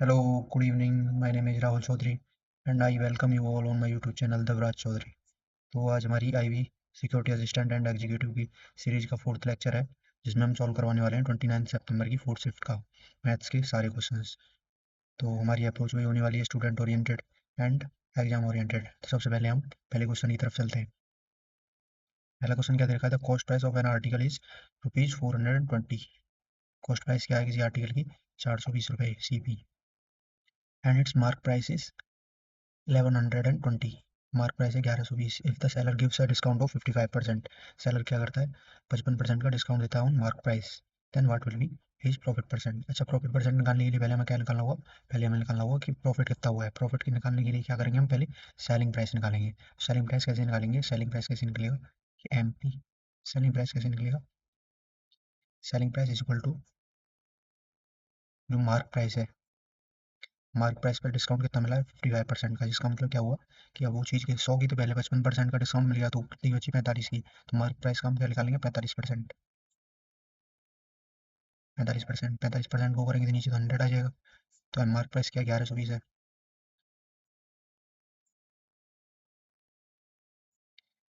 Hello, good evening. My name is Rahul Chaudhary and I welcome you all on my YouTube channel दवराज Chaudhary. तो आज हमारी IB security assistant and executive की series का fourth lecture है, जिसमें हम solve करवाने वाले हैं 29 सितंबर की फोर्थ शिफ्ट का मैथ्स के सारे क्वेश्चंस। तो हमारी अप्रोच वही होने वाली है, student oriented and exam oriented. तो सबसे पहले हम पहले क्वेश्चन की तरफ चलते हैं। पहला क्वेश्चन क्या दे रखा है? The cost price of an article is ₹420। Cost price क्या है किसी आर्टिकल की? 420 रुपये CP and its mark price is 1120। Mark price है 1120। If the seller gives a discount of 55%, seller क्या करता है? 55% का डिस्काउंट देता है on mark price, then what will be his profit percent. अच्छा, प्रॉफिट परसेंट निकालने के लिए पहले हमें क्या निकालना होगा? पहले हमें निकालना होगा कि प्रॉफिट कितना हुआ है। प्रॉफिट के निकालने के लिए क्या करेंगे? हम पहले सेलिंग प्राइस निकालेंगे। सेलिंग प्राइस कैसे निकालेंगे? सेलिंग प्राइस कैसे निकलेगा? MP सेलिंग प्राइस कैसे निकलेगा? Selling price is equal to जो मार्क प्राइस है, मार्क प्राइस पर डिस्काउंट कितना मिला है? 55% का। जिसका मतलब क्या हुआ कि अब वो चीज़ की 100 की तो पहले 55% का डिस्काउंट मिल गया, तो कितनी बची? 45 की। तो मार्क प्राइस का हम क्या निकालेंगे? 45%। 45%, 45% को करेंगे तो नीचे तो 100 आ जाएगा। तो मार्क प्राइस क्या? 1120 है।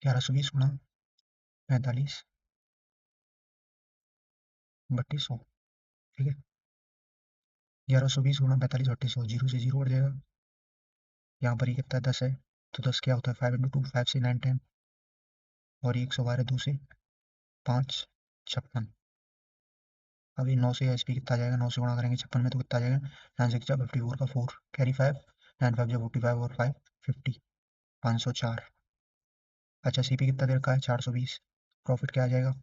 1120 गुणा 45 3200। ठीक है, 1120 गुणा 45 3200, जीरो से जीरो उड़ जाएगा। यहाँ पर ये कितना है? 10 है, तो 10 क्या होता है? 5 × 2, 5 से 9 10, और ये 112 2 से 5 56। अभी 9 से SP कितना आ जाएगा? 9 से गुणा करेंगे 56 में तो कितना आ जाएगा? 9 6 54 का 4 कैरी 5, 9 5 45 और 5 50, 504। अच्छा, CP कितना दे रखा है? 420। प्रॉफिट क्या आ जाएगा?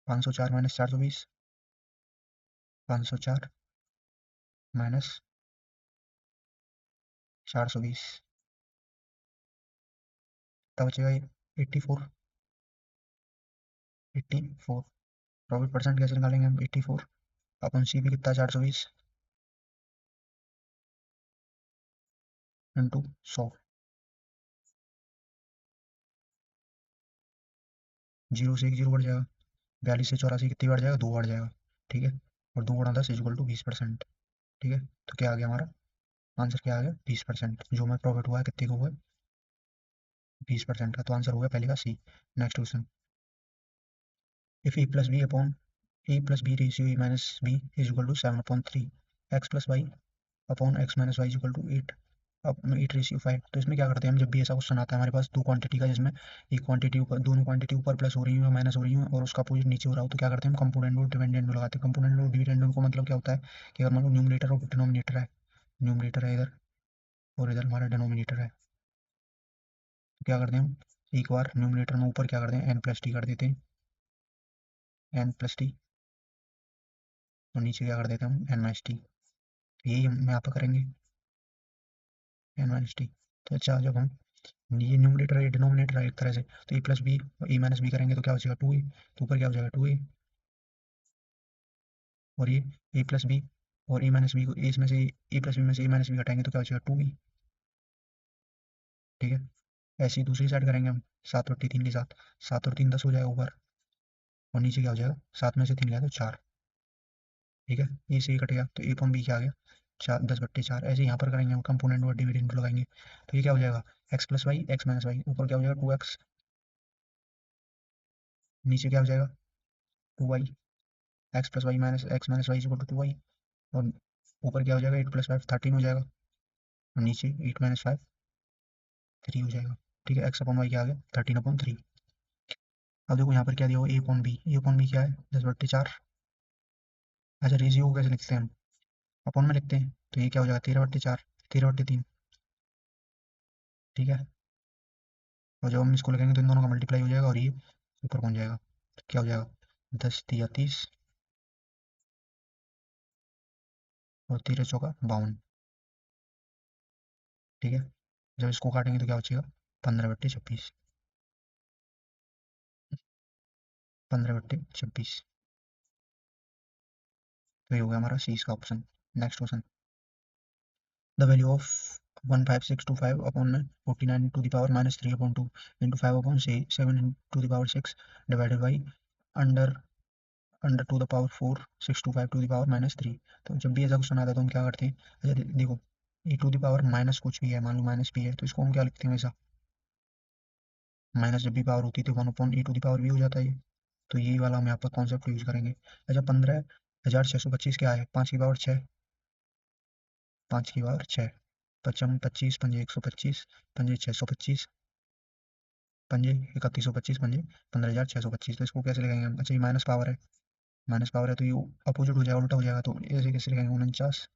504 माइनस 420, 504 माइनस 420, तब बचेगा 84। 84 प्रॉफिट परसेंट कैसे निकालेंगे हम? 84 अपन CP कितना? 420 इंटू 100। जीरो से एक जीरो बढ़ जाएगा। 42 से 84 कितनी बढ़ जाएगा? 2 बढ़ जाएगा। ठीक है, और 2 गुणा 10 इक्वल टू 20%। ठीक है, तो क्या आ गया हमारा आंसर? क्या आ गया? 20%। जो हमें प्रॉफिट हुआ है कितने को हुआ है? 20% का। तो आंसर हो गया पहले का C। Next question, if E plus B upon A plus B ratio A minus B is equal to 7/3, X plus Y upon X minus Y is equal to 8, अब 8/5। तो इसमें क्या करते हैं हम? जब भी ऐसा क्वेश्चन आता है हमारे पास दो क्वांटिटी का, जिसमें एक क्वांटिटी ऊपर, दोनों क्वांटिटी ऊपर प्लस हो रही है माइनस हो रही है और उसका अपोजिट नीचे हो रहा हो, तो क्या करते हैं हम? कंपोनेंट और डिपेंडेंट में लगाते हैं। कंपोनेंट और डिपेंडेंट को मतलब क्या होता है कि अगर मान लो न्यूमरेटर और डिनोमिनेटर है, न्यूमरेटर है इधर और इधर हमारा डिनोमिनेटर है, तो क्या करते हैं हम? एक बार न्यूमरेटर में ऊपर क्या करते हैं? n+t कर देते हैं, n+t, और नीचे क्या कर देते हैं हम? n-t। यही हम यहाँ पर करेंगे, n-t। तो अच्छा, जब हम ये न्यूमरेटर है डिनोमिनेटर है एक तरह से, तो ए प्लस बी ए माइनस बी करेंगे तो क्या बचेगा? 2a। तो ऊपर क्या हो जाएगा? 2a, और ये ए प्लस बी और ए माइनस बी को ए में से ए प्लस बी में से ए माइनस बी घटाएंगे तो क्या बचेगा? 2b। ठीक है, ऐसे ही दूसरी साइड करेंगे हम 7/3 के साथ। 7 और 3 10 हो जाएगा ऊपर, और नीचे क्या हो जाएगा? 7 में से 3 गया तो 4। ठीक है, ए से ही कटेगा तो ए पॉन बी क्या आ गया? 4 10/4। ऐसे यहाँ पर करेंगे हम, कंपोनेंट और डिविडेंड लगाएंगे, तो ये क्या हो जाएगा? X plus Y X minus Y, ऊपर क्या हो जाएगा? 2x, नीचे क्या हो जाएगा? 2y। X plus Y minus X minus Y equal to 2y, और ऊपर क्या हो जाएगा? 8 + 5 13 हो जाएगा, और नीचे 8 - 5 3 हो जाएगा। ठीक है, x/y क्या आ गया? 13/3। अब देखो यहाँ पर क्या दिया हुआ? a/b। a/b क्या है? 10/4। अच्छा, रेशियो को कैसे लिखते हैं हम? अपॉन में लिखते हैं, तो ये क्या हो जाएगा? 13/4, 13/3। ठीक है, और जब हम इसको लिखेंगे तो इन दोनों का मल्टीप्लाई हो जाएगा और ये ऊपर पहुंच जाएगा, तो क्या हो जाएगा? 10 × 3 = 30, और 13 × 4 = 52। ठीक है, जब इसको काटेंगे तो क्या बचेगा? 15/26। 15/26। तो ये हो गया हमारा सी का option. Next question, the value of 15625 upon में 49 to the power -3/2 into 5/7 into 6 divided by under under to the power 4 625 to the power -3। तो जब भी ऐसा क्वेश्चन आता है तो हम क्या करते हैं, अच्छा देखो ए टू द पावर माइनस कुछ भी है, मान लो माइनस पी है, तो इसको हम क्या लिखते हैं हमेशा, माइनस जब भी पावर होती है तो 1/e टू द पावर भी हो जाता है ये। तो यही वाला हम यहाँ पर कॉन्सेप्ट यूज करेंगे। अच्छा 15,625 क्या है, 5 की पावर 6, 5 की पावर 6, पचम 25 पंजे 125, पंजे 625, पंजे 3125, पंजे 15,625। तो इसको कैसे लिखेंगे हम, अच्छा ये माइनस पावर है, माइनस पावर है तो ये अपोजिट हो जाएगा, उल्टा हो जाएगा, तो ऐसे कैसे लिखेंगे, 49,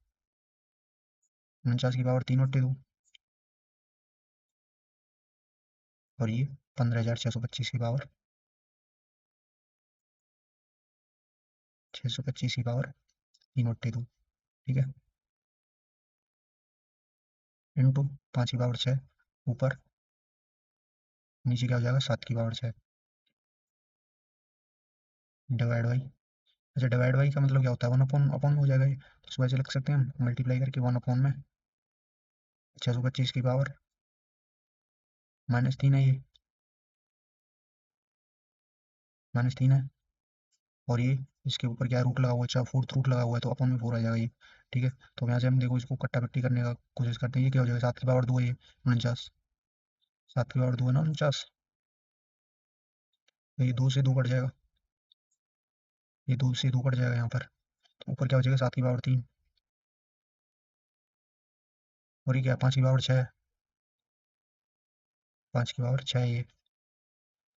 49 की पावर 3/2, और ये 15,625 की पावर ठीक है, इंटू 5 की पावर 6, ऊपर नीचे क्या हो जाएगा, 7 की पावर 6, डिवाइड बाई, अच्छा डिवाइड बाई का मतलब क्या होता है, 1 अपॉन अपॉन में हो जाएगा ये, तो इसको ऐसे लिख सकते हैं हम, मल्टीप्लाई करके 1 अपॉन में 625 की पावर -3 है, ये -3 है, और ये इसके ऊपर क्या रूट लगा हुआ है, चाहे फोर्थ रूट लगा हुआ है, तो अपॉन में 4 आ जाएगा ये। ठीक है, तो यहाँ से हम देखो इसको कट्टा कट्टी करने का कोशिश करते हैं, ये क्या हो जाएगा, 7 की पावर 2 है ये, 49, 7 की पावर 2 है ना 49, तो ये 2 से 2 कट जाएगा, ये 2 से 2 कट जाएगा यहाँ पर, तो ऊपर क्या हो जाएगा, 7 की पावर 3, और ये क्या 5 की पावर 6 है, 5 की पावर 6 है ये,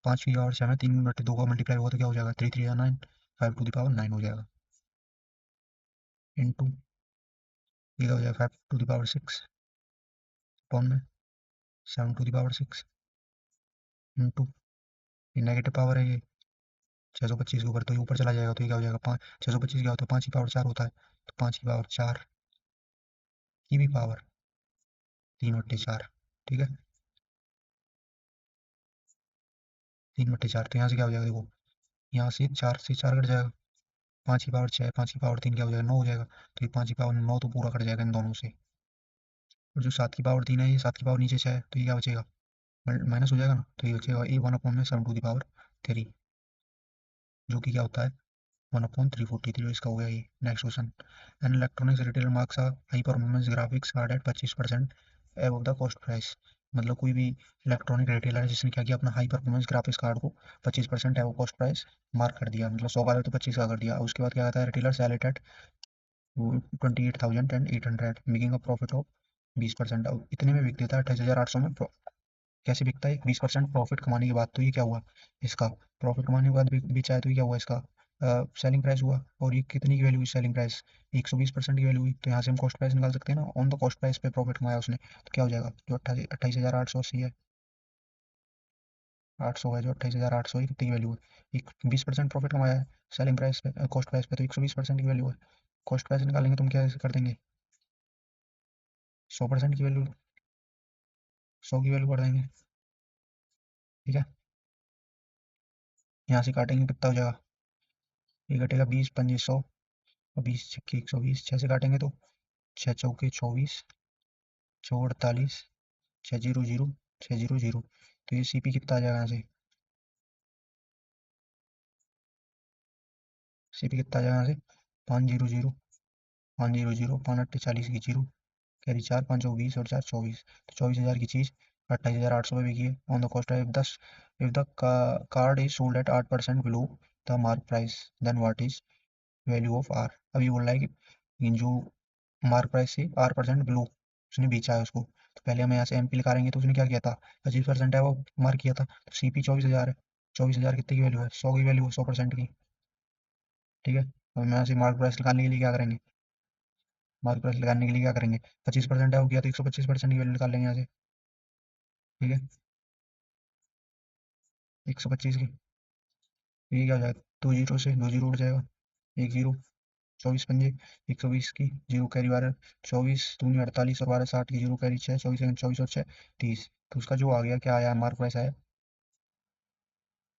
5 की पावर 6 में 3/2 का मल्टीप्लाई हुआ तो क्या हो जाएगा, 3 3 9, 5 टू द पावर 9 हो जाएगा, इंटू ये क्या हो जाएगा, 5 टू द पावर 6 अपॉन में 7 टू द पावर 6, इंटू ये नेगेटिव पावर है ये 625 के ऊपर, तो ये ऊपर चला जाएगा, तो ये क्या हो जाएगा, 625 क्या होता है, 5 की पावर 4 होता है, तो 5 की पावर 4 की भी पावर 3/4, ठीक है, 3/4, तो यहाँ से क्या हो जाएगा देखो, यहाँ से 4 से 4 कट जाएगा, 5 की पावर 6, 5 की पावर 3 क्या हो जाएगा, 9 हो जाएगा, तो ये 5 की पावर 9 तो पूरा कट जाएगा इन दोनों से, और जो 7 की पावर 3 है, ये 7 की पावर नीचे 6 है, तो ये क्या बचेगा, माइनस हो जाएगा ना, तो ये बचेगा A 1/में 7 टू द पावर 3, जो कि क्या होता है 1/343, इसका हो गया ये। Next question, an electronics retailer marks high performance graphics card at 25% above the cost price, मतलब कोई भी इलेक्ट्रॉनिक रिटेलर है जिसने क्या किया, अपना हाई परफॉर्मेंस ग्राफिक्स कार्ड को 25% एबव कॉस्ट प्राइस मार्क कर दिया, मतलब 100 का है तो 25 का कर दिया, उसके बाद क्या कहता है, retailer sell it at 28,800, making a profit of 20%, अब इतने में बिक देता है 28,800 में, कैसे बिकता है, 20% प्रॉफिट कमाने के बाद, तो ये क्या हुआ इसका, प्रॉफिट कमाने के बाद बेचा है, तो ये क्या हुआ इसका सेलिंग प्राइस हुआ, और ये कितनी की वैल्यू हुई सेलिंग प्राइस, 120% की वैल्यू हुई, तो यहाँ से हम कॉस्ट प्राइस निकाल सकते हैं ना, ऑन द कॉस्ट प्राइस पे प्रॉफिट कमाया उसने, तो क्या हो जाएगा, जो 28,880 है, 800 है, जो 28,800 है, कितनी की वैल्यू है, एक 20% प्रॉफिट कमाया है सेलिंग प्राइस पे, कॉस्ट प्राइस पे, तो 120% की वैल्यू है, कॉस्ट प्राइस निकालेंगे तो हम क्या कर देंगे, 100% की वैल्यू, 100 की वैल्यू कर देंगे, ठीक है, यहाँ से काटेंगे कितना हो जाएगा, ये कटेगा 20 पंजे 100, और 20 छक्के 120, 6 से काटेंगे तो 6 चौके 24, 6 48, 6 0 0, 6 0 0, तो ये सीपी कितना आ जाएगा यहाँ से, सीपी कितना आ जाएगा यहाँ से, 5 0 0, 5 0 0, 5 8 40 की जीरो, कैरी 4 5 20 और 4 24, तो 24,000 की चीज़ 28,800 में बिकी है, ऑन द कॉस्ट है, if the card is sold at 8% below the mark price, then what is value of R, अभी बोल रहा है कि जो मार्क प्राइस से 8% बिलो उसने बेचा है उसको, तो पहले हम यहाँ से एमपी निकालेंगे, तो उसने क्या किया था, 25% है वो मार्क किया था, तो सीपी 24,000 है, 24,000 कितने की वैल्यू है, 100 की वैल्यू है, 100% की, ठीक है, अब हम यहाँ से मार्क प्राइस निकालने के लिए क्या करेंगे, मार्क प्राइस निकालने के लिए क्या करेंगे, 25% है वो किया, तो 125% की वैल्यू निकाल लेंगे यहाँ से, ठीक है, 125 की, तो ये क्या हो जाएगा, 2 जीरो से 2 जीरो उड़ जाएगा, 1 जीरो, 24 पंजे 120 की जीरो कैरी 12, 24 दूनी 48 और 12 60 की जीरो कैरी 6, 24 24 और 6 30, तो उसका जो आ गया, क्या आया मार्क प्राइस आया,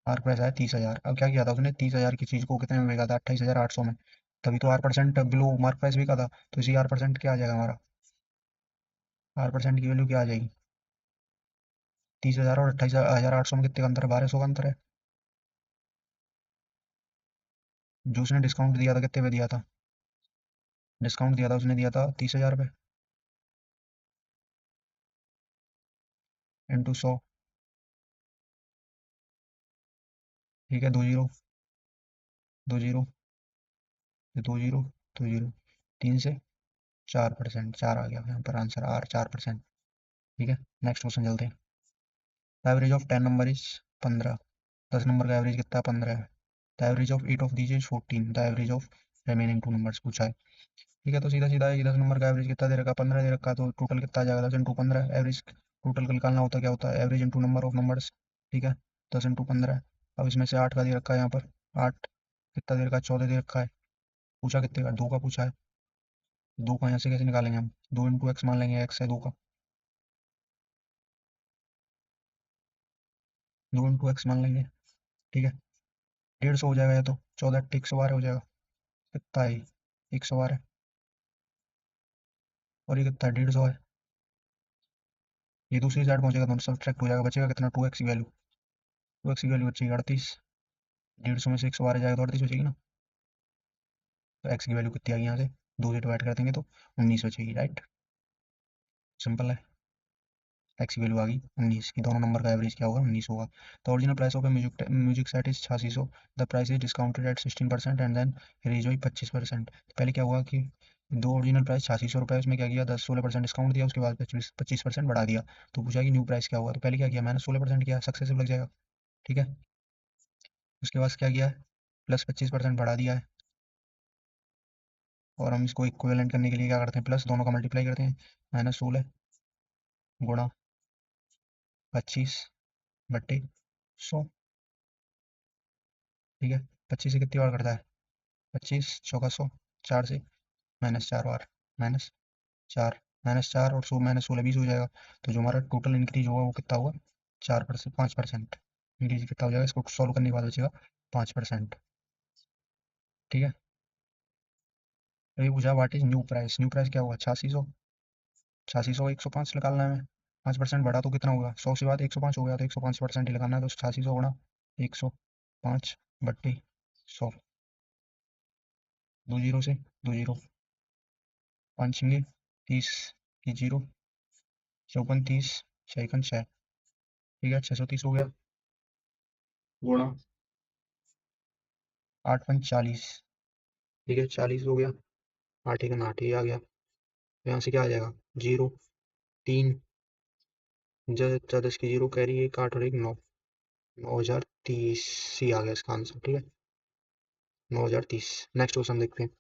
मार्क प्राइस आया 30,000, अब क्या किया था उसने, 30,000 की चीज को कितने में बेचा था, 28,800 में, तभी तो 8% बिलो मार्क प्राइस बिका था, तो इसी 8% क्या आ जाएगा हमारा, 8% की वैल्यू क्या आ जाएगी, 30,000 और 28,800 में कितने का अंतर है, 1,200 का अंतर है, जो उसने डिस्काउंट दिया था कितने पे दिया था? डिस्काउंट दिया था उसने, दिया था 30,000 पे, इंटू 100। ठीक है, 2 जीरो, 2 जीरो, ये 2 जीरो, 2 जीरो, 3 से 4%, 4 आ गया यहाँ पर आंसर, आर 4%। ठीक है, नेक्स्ट क्वेश्चन चलते हैं। The average of 10 number is 15। 10 number का एवरेज कितना है? 15 है। The average of 8 of these is 14। The average of remaining 2 numbers पूछा है। ठीक है, तो सीधा सीधा है कि 10 नंबर का एवरेज कितना दे रखा? 15 दे रखा, तो टोटल कितना आ जाएगा? 10 इंटू 15। एवरेज टोटल का निकालना होता है, क्या होता है? Average into number of numbers. ठीक है, 10 इंटू 15। अब इसमें से 8 का दे रखा है यहाँ पर, 8 कितना दे रखा है? 14 दे रखा है। पूछा कितने का? 2 का पूछा है। 2 को यहाँ से कैसे निकालेंगे हम? 2 इंटू एक्स मान लेंगे, एक्स है 2 का। 2 इंटू एक्स मान लेंगे। ठीक है, 150 हो जाएगा, या तो 14 8 112 हो जाएगा। कितना है? 112 है। और ये कितना है? 150 है। ये दूसरी साइड पहुंचेगा, दोनों सब्ट्रैक्ट हो जाएगा, बचेगा कितना? 2x की वैल्यू। 2x की वैल्यू बचेगी 38। 150 में से 112 जाएगा तो 38 बचेगी ना। तो x की वैल्यू कितनी आ गई यहाँ से? 2 से डिवाइड कर देंगे तो 19 बचेगी, राइट। सिंपल है। x की वैल्यू आ गई 19 की, दोनों नंबर का एवरेज क्या होगा? 19 होगा। The original price of a music set is 8600। The price is discounted at 16% and then raise हुई 25%। पहले क्या हुआ कि दो ओरिजिनल प्राइस 8600 रुपये, उसमें क्या किया? 10-16% डिस्काउंट दिया, उसके बाद 25% बढ़ा दिया। तो पूछा कि न्यू प्राइस क्या हुआ? तो पहले क्या किया? मैंने 16% किया, सक्सेसिव लग जाएगा। ठीक है, उसके बाद क्या किया है? प्लस 25% बढ़ा दिया है। और हम इसको इक्विवेलेंट करने के लिए क्या करते हैं? प्लस दोनों का मल्टीप्लाई करते हैं। -16 गुणा 25/100। ठीक है, 25 से कितनी बार करता है? 25 × 4 = 100। 4 से -4 बार, -4, -4 और 100 -16 20 हो जाएगा। तो जो हमारा टोटल इंक्रीज होगा वो कितना होगा? 4%, 5%। इंक्रीज कितना हो जाएगा? इसको सॉल्व करने के बाद बचेगा 5%। ठीक है, अभी पूछा what is new price. New price क्या हुआ? 8600। 8600 105 निकालना है। 5% बढ़ा तो कितना होगा? 100 से बाद 105 हो गया, तो 105% ही लगाना है। तो 8600 गुणा 105/100। 2 जीरो से 2 जीरो, 5 6 30 की जीरो, 54 30, 6 × 6। ठीक है, 630 हो गया, गुणा 8 × 5 = 40। ठीक है, 40 हो गया। 8 × 8 ये आ गया। तो यहाँ से क्या आ जाएगा? 0 3 10 की जीरो कैरी, 1 8 और 1 9, 9030 ही आ गया इसका आंसर। ठीक है, 9030। नेक्स्ट क्वेश्चन देखते हैं।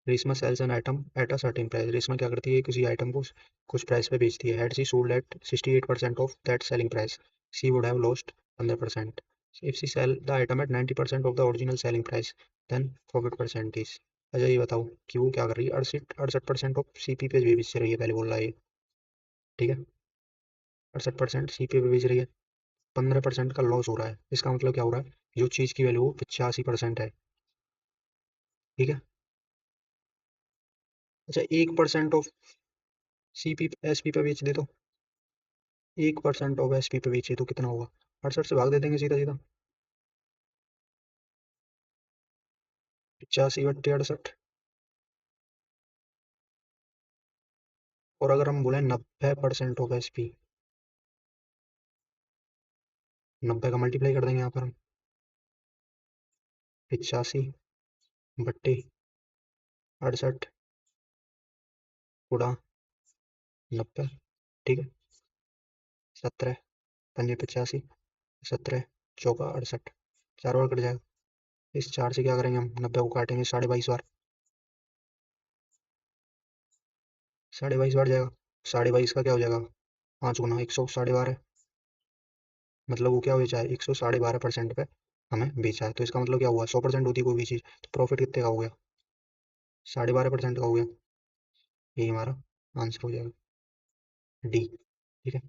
Reshma sells an item at a certain price. Reshma क्या करती है? किसी आइटम को कुछ प्राइस पे बेचती है। Had she sold at 68% of that selling price, she would have lost 15%। If she sell the item at 90% of the original selling price, then profit percentage. अच्छा ये बताओ कि वो क्या कर रही है? 68% ऑफ सीपी पे बेच रही है, पहले बोल रहा है ये। ठीक है, 68% सीपी पे बेच रही है, 15% का लॉस हो रहा है। इसका मतलब क्या हो रहा है? जो चीज़ की वैल्यू 85% है। ठीक है, अच्छा 1% ऑफ सीपी एस पी पे बेच दे तो, 1% ऑफ एसपी पे बेचे तो कितना होगा? 68 से भाग दे देंगे सीधा सीधा। 85/68। और अगर हम बोले 90% ऑफ एसपी, 90 का मल्टीप्लाई कर देंगे यहाँ पर हम। 85/68 गुणा 90। ठीक है, 17 पंजे 85, 17 चौका 68, 4 बार कट जाएगा। इस 4 से क्या करेंगे हम? 90 को काटेंगे 22.5 बार, 22.5 बार जाएगा। 22.5 का क्या हो जाएगा? 5 गुना 100, 12.5। मतलब वो क्या बेचा है? 100 12.5% पे हमें बेचा है। तो इसका मतलब क्या हुआ? 100% होती है कोई भी चीज़, तो प्रॉफिट कितने का हो गया? 12.5% का हो गया। यही हमारा आंसर हो जाएगा, डी। ठीक है,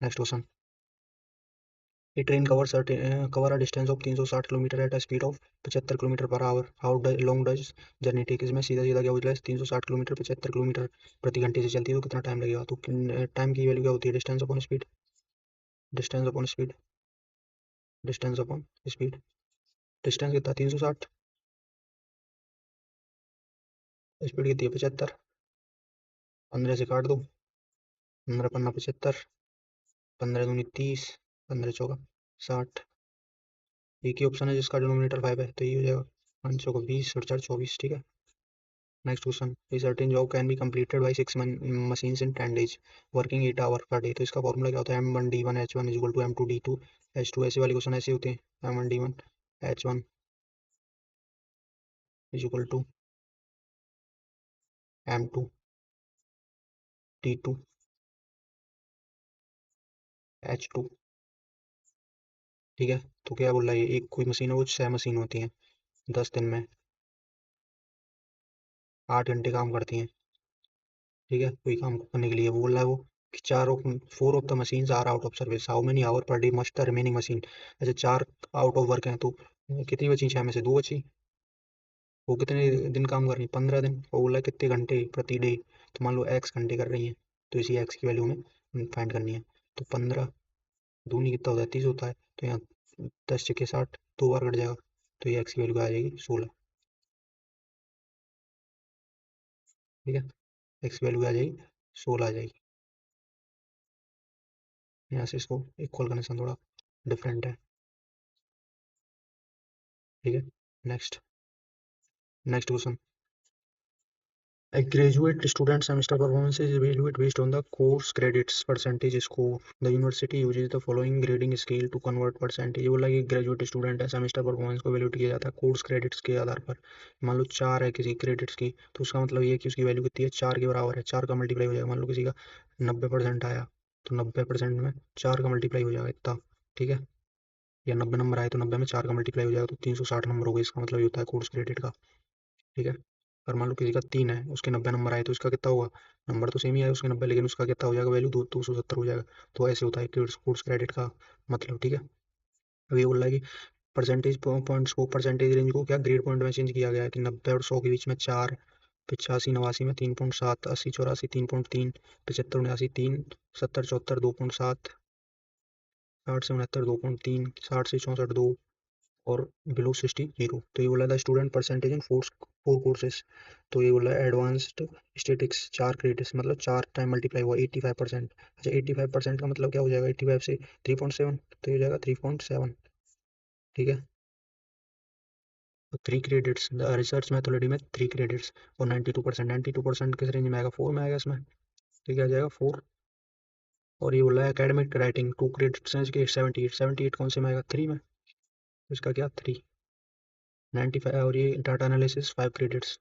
next question. A train cover a distance of 360 kilometer at a speed of 75 kilometer per hour. How long does journey take. इसमें सीधा सीधा क्या हो जाएगा? 360 किलोमीटर 75 किलोमीटर प्रति घंटे से चलती है, तो कितना टाइम लगेगा? तो टाइम की वैल्यू क्या होती है? Distance upon speed. Distance upon speed, distance upon speed. Distance कितना? 360, स्पीड कितनी है 75, 15 से काट दो, 15 पन्ना 75, 15 दूनी 30, 15 चौका 60। एक ही ऑप्शन है जिसका डिनोमिनेटर 5 है, तो ये हो जाएगा 5 चौका 20 और 4 24। ठीक है। Next question, a certain job can be completed by 6 machines in 10 days working 8 hour per day. तो इसका फॉर्मूला क्या होता है, M1D1 H1 is equal to M2D2 H2। ऐसे वाले क्वेश्चन ऐसे होते हैं, M1D1 H1 is equal to M2D2H2। ठीक है। तो क्या बोल रहा है, एक कोई मशीन है वो 6 मशीन होती हैं, 10 दिन में 8 घंटे काम करती हैं। ठीक है, कोई काम करने के लिए वो बोल रहा है वो कि 4 of the machines are out of service, how many hour per day must the remaining machine. ऐसे 4 आउट ऑफ वर्क हैं, तो कितनी बची, 6 में से 2 बची। वो कितने दिन काम कर रही है, 15 दिन। और बोला है कितने घंटे प्रति डे, तो मान लो एक्स घंटे कर रही हैं, तो इसी एक्स की वैल्यू में फाइंड करनी है। तो 15 दूनी कितना होता है, 30 होता है, तो यहाँ 10 6 60 2 बार कट जाएगा, तो ये एक्स की वैल्यू आ जाएगी 16। ठीक है, एक्स की वैल्यू आ जाएगी 16 आ जाएगी। यहाँ से इसको इक्वल करने थोड़ा डिफरेंट है। ठीक है। Next next question, a graduate student semester performance is evaluated based on the course credits percentage score. The university uses the following grading scale to convert percentage। बोला कि ग्रेजुएट स्टूडेंट है, semester performance को वैल्यूट किया जाता है course credits के आधार पर। मान लो 4 है किसी क्रेडिट्स की, तो उसका मतलब ये है कि उसकी वैल्यू कितनी है, 4 के बराबर है, 4 का मल्टीप्लाई हो जाएगा। मान लो किसी का 90% आया, तो 90% में 4 का मल्टीप्लाई हो जाएगा इतना। ठीक है, या 90 नंबर आए तो 90 में 4 का मल्टीप्लाई हो जाएगा, तो 360 नंबर हो गए। इसका मतलब ये होता है कोर्स क्रेडिट का। ठीक है। और मान लो किसी का 3 है, उसके 90 नंबर आए, तो इसका कितना होगा, नंबर तो सेम ही आए उसके 90, लेकिन उसका कितना हो जाएगा वैल्यू, 270 हो जाएगा। तो ऐसे होता है कोर्स क्रेडिट का मतलब। ठीक है। अब ये बोल रहा है कि परसेंटेज पॉइंट्स को, परसेंटेज रेंज को क्या ग्रेड पॉइंट में चेंज किया गया है, कि 90 और 100 के बीच में 4, 85 89 में 3.7, 80 84 3.3, 75 89 3, 70 74 2.7, 60 से 69 2.3, 60 से 64 2, और बिलो 60 0। तो ये बोला था student percentage in four courses. तो ये बोला एडवांस्ड स्टेटिक्स 4 क्रेडिट्स, मतलब 4 टाइम मल्टीप्लाई हुआ 85%। अच्छा 85% का मतलब क्या हो जाएगा, 85 से 3.7, तो ये हो जाएगा 3.7। ठीक है। तो 3 क्रेडिट्स रिसर्च मैथोलॉजी में 3 क्रेडिट्स, और 92%, 92% किस रेंज में आएगा, 4 में आएगा इसमें। ठीक है, आ जाएगा 4। और ये बोला है एकेडमिक राइटिंग 2 क्रेडिट्स हैं इसके, 78, 78 कौन से में आएगा, 3 में। तो इसका क्या 3, 95। और ये data analysis 5 credits,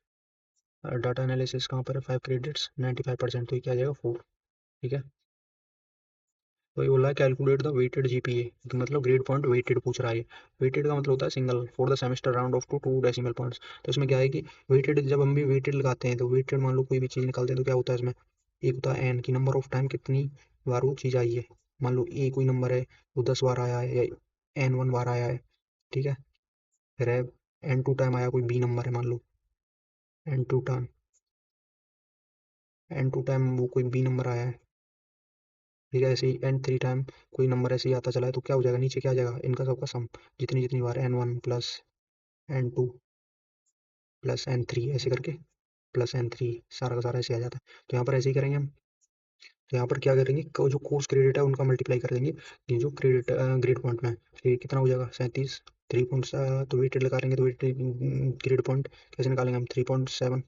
data analysis कहाँ पर है, 5 क्रेडिट्स 95%, तो ये क्या आ जाएगा 4। ठीक है। तो ये बोला है कैलकुलेट द वेटेड जीपीए, मतलब ग्रेड पॉइंट वेटेड पूछ रहा है। वेटेड का मतलब होता है single for the semester round off to decimal points. तो इसमें क्या है कि वेटेड, जब हम भी वेटेड लगाते हैं, तो वेटेड मान लो कोई भी चीज़ निकालते हैं, तो क्या होता है इसमें, एक होता है एन की नंबर ऑफ टाइम कितनी बार वो चीज़ आई है। मान लो ए कोई नंबर है, वो 10 बार आया है, या N1 बार आया है। ठीक है। फिर है N2 टाइम आया, कोई बी नंबर है मान लो, N2 टाइम, N2 टाइम वो कोई बी नंबर आया है। ठीक है, ऐसे ही N3 टाइम कोई नंबर ऐसे ही आता चला है, तो क्या हो जाएगा, नीचे क्या आ जाएगा, इनका सबका सम, जितनी जितनी बार N1 plus N2 plus N3 ऐसे करके, प्लस N3, सारा का सारा ऐसे आ जाता है। तो यहाँ पर ऐसे ही करेंगे हम। तो यहाँ पर क्या करेंगे, जो कोर्स क्रेडिट है उनका मल्टीप्लाई कर देंगे, ये जो क्रेडिट ग्रेड पॉइंट में, तो ये कितना हो जाएगा 37, 3 पॉइंट। तो वेटेड लगा लेंगे, तो वेटेड ग्रेड पॉइंट कैसे निकालेंगे हम, 3.7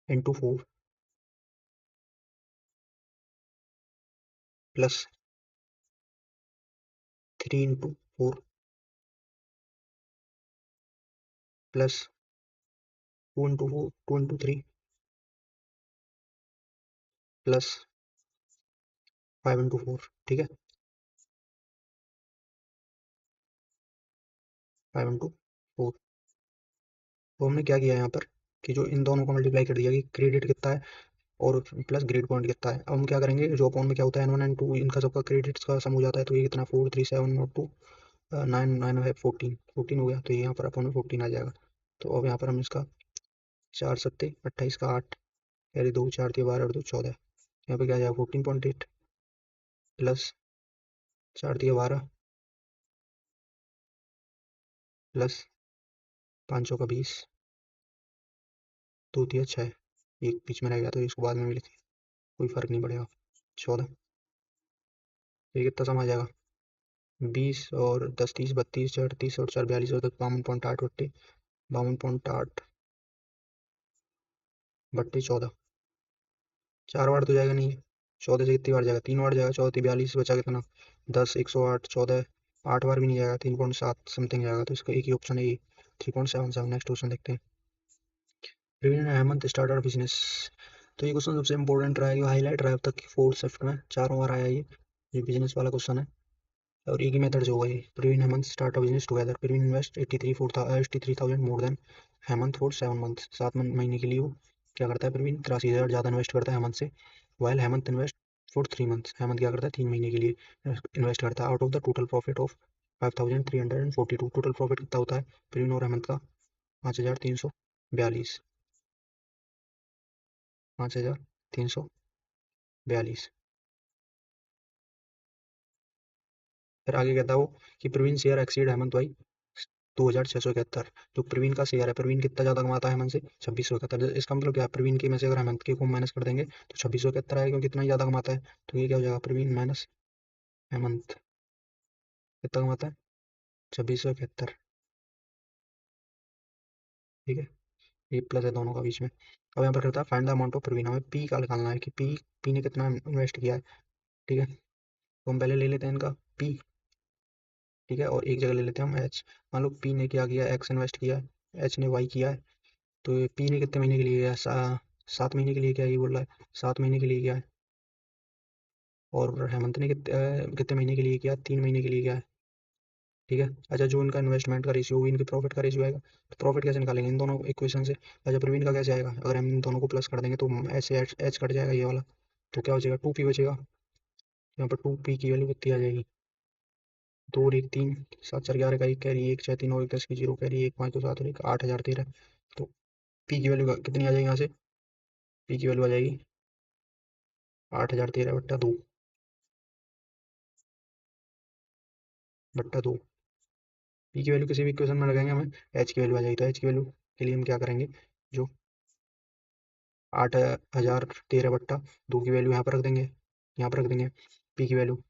into 4 plus 3 into 4 plus 2 into 4, 2 into 3 plus 5 into 4। ठीक है, 5 इंटू 4। तो हमने क्या किया यहाँ पर, कि जो इन दोनों को मल्टीप्लाई कर दिया कि क्रेडिट कितना है और प्लस ग्रेड पॉइंट कितना है। अब हम क्या करेंगे, जो अपॉन में क्या होता है N1 N2 इनका सबका क्रेडिट्स का सम हो जाता है, तो ये कितना 4 3 7 और 2 9 9 है 14, 14 हो गया, तो ये यहाँ पर अपॉन में 14 आ जाएगा। तो अब यहाँ पर हम इसका 4 7 28 का 8, यानी 2 4 दिया 12 और 2 14, यहाँ पे क्या आ जाएगा 14.8 प्लस 4 दिया 12 प्लस 5 का 20 दो तिया 6, एक बीच में रह गया तो इसको बाद में भी लिखे, कोई फर्क नहीं पड़ेगा। 14, ये कितना सम आ जाएगा? 20 और 10 30 32 38 और 4 42 और 52.8 बट्टे 52.8 बट्टे 14, 4 बार तो जाएगा नहीं, 14 से कितनी बार जाएगा? 3 बार जाएगा, 14 42 बचा कितना? 10 108 14, 8 बार भी नहीं जाएगा, 3.7 समथिंग जाएगा, तो इसका एक ही ऑप्शन है ये, 3.77। नेक्स्ट क्वेश्चन देखते हैं। Praveen Hemant start business. तो ये क्वेश्चन सबसे इंपॉर्टेंट रहा है, हाईलाइट रहा है अब तक फोर्थ शिफ्ट में, 4 बार आया ये बिजनेस वाला क्वेश्चन है और एक ही मेथड जो होगा ये। Praveen Hemant start a business together, Praveen invest 83,000 more than Hemant for 7 month, 7 महीने के लिए वो क्या करता है, प्रवीण 83,000 ज़्यादा इन्वेस्ट करता है हेमंत से। While Hemant invest for 3 month, Hemant क्या करता है 3 महीने के लिए इन्वेस्ट करता है। Out of the total profit of 5,342, total profit कितना होता है प्रवीण और हेमंत का? 5,342, 5,342। फिर आगे कहता है वो कि Praveen share exceed Hemant by 2,671, जो प्रवीण का शेयर है, प्रवीण कितना ज़्यादा कमाता है हेमंत से? 2671। इसका मतलब क्या है, प्रवीण के में से अगर हेमंत के को माइनस कर देंगे तो 2671 आएगा, क्योंकि कितना ही ज़्यादा कमाता है। तो ये क्या हो जाएगा, प्रवीण माइनस हेमंत कितना कमाता है? 2671। ठीक है, ये प्लस है दोनों का बीच में। अब यहाँ पर करता है find the amount of Praveen, हमें पी का निकालना है कि पी ने कितना इन्वेस्ट किया है। ठीक है, तो हम पहले ले लेते हैं इनका पी। ठीक है, और एक जगह ले लेते हैं हम एच। मान लो पी ने क्या किया, एक्स इन्वेस्ट किया है, एच ने वाई किया है। तो ये पी ने कितने महीने के लिए किया है? 7 महीने के लिए क्या, ये बोल रहा है 7 महीने के लिए किया है। और हेमंत ने कितने महीने के लिए किया? 3 महीने के लिए किया है। ठीक है, अच्छा जो इनका इन्वेस्टमेंट का रेशियो, इनके प्रॉफिट का रेशियो आएगा, तो प्रॉफिट कैसे निकालेंगे इन दोनों इक्वेशन से? अच्छा प्रवीण का कैसे आएगा, अगर हम इन दोनों को प्लस कर देंगे तो ऐसे एच कट जाएगा ये वाला, तो क्या बचेगा? 2p बचेगा। यहाँ पर 2p की वैल्यू कितनी आ जाएगी? 2 और 1 3, 7 4 11 का 1 कैरी, 1 6 3 और 1 10 की 0 कैरी, 1 5 2 7 और 1 8,013। तो p की वैल्यू कितनी आ जाएगी यहाँ से? p की वैल्यू आ जाएगी 8,013 बट्टा 2। पी की वैल्यू किसी भी इक्वेशन में लगाएंगे हमें एच की वैल्यू आ जाएगी, तो एच की वैल्यू के लिए हम क्या करेंगे, जो 8,013 बट्टा 2 की वैल्यू यहाँ पर रख देंगे, यहाँ पर रख देंगे पी की वैल्यू,